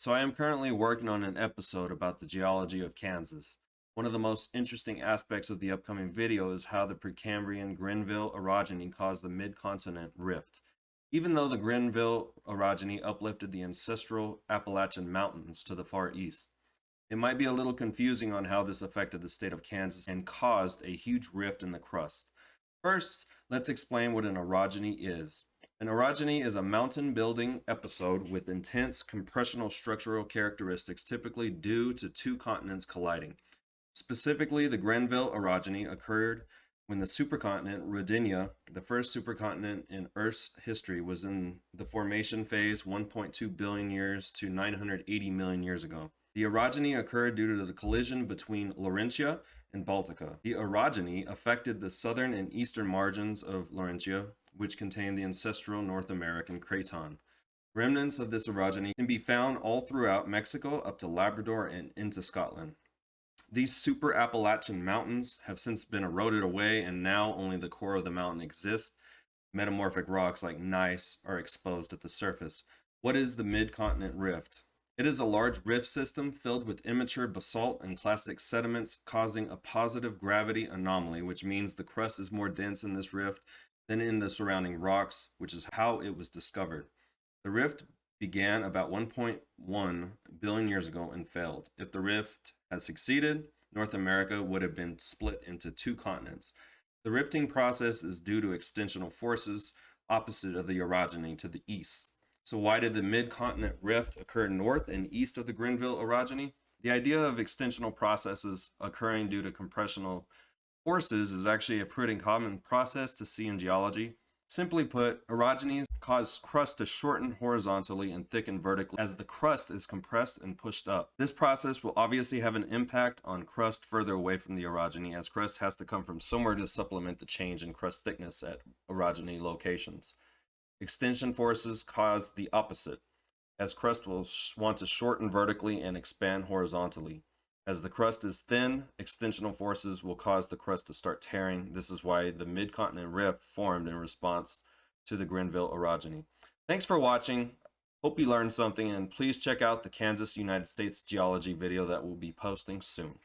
So I am currently working on an episode about the geology of Kansas. One of the most interesting aspects of the upcoming video is how the Pre-Cambrian Grenville Orogeny caused the Midcontinent rift. Even though the Grenville Orogeny uplifted the ancestral Appalachian Mountains to the far east, it might be a little confusing on how this affected the state of Kansas and caused a huge rift in the crust. First, let's explain what an orogeny is. An orogeny is a mountain-building episode with intense compressional structural characteristics typically due to two continents colliding. Specifically, the Grenville Orogeny occurred when the supercontinent Rodinia, the first supercontinent in Earth's history, was in the formation phase 1.2 billion years to 980 million years ago. The orogeny occurred due to the collision between Laurentia and Baltica. The orogeny affected the southern and eastern margins of Laurentia, which contained the ancestral North American Craton. Remnants of this orogeny can be found all throughout Mexico up to Labrador and into Scotland. These super Appalachian mountains have since been eroded away, and now only the core of the mountain exists. Metamorphic rocks like gneiss are exposed at the surface. What is the Midcontinent Rift? It is a large rift system filled with immature basalt and clastic sediments, causing a positive gravity anomaly, which means the crust is more dense in this rift than in the surrounding rocks, which is how it was discovered. The rift began about 1.1 billion years ago and failed. If the rift had succeeded, North America would have been split into two continents. The rifting process is due to extensional forces opposite of the orogeny to the east. So why did the Midcontinent Rift occur north and east of the Grenville Orogeny? The idea of extensional processes occurring due to compressional forces is actually a pretty common process to see in geology. Simply put, orogenies cause crust to shorten horizontally and thicken vertically as the crust is compressed and pushed up. This process will obviously have an impact on crust further away from the orogeny, as crust has to come from somewhere to supplement the change in crust thickness at orogeny locations. Extension forces cause the opposite, as crust will want to shorten vertically and expand horizontally. As the crust is thin, extensional forces will cause the crust to start tearing. This is why the Midcontinent Rift formed in response to the Grenville Orogeny. Thanks for watching. Hope you learned something, and please check out the Kansas, United States geology video that we'll be posting soon.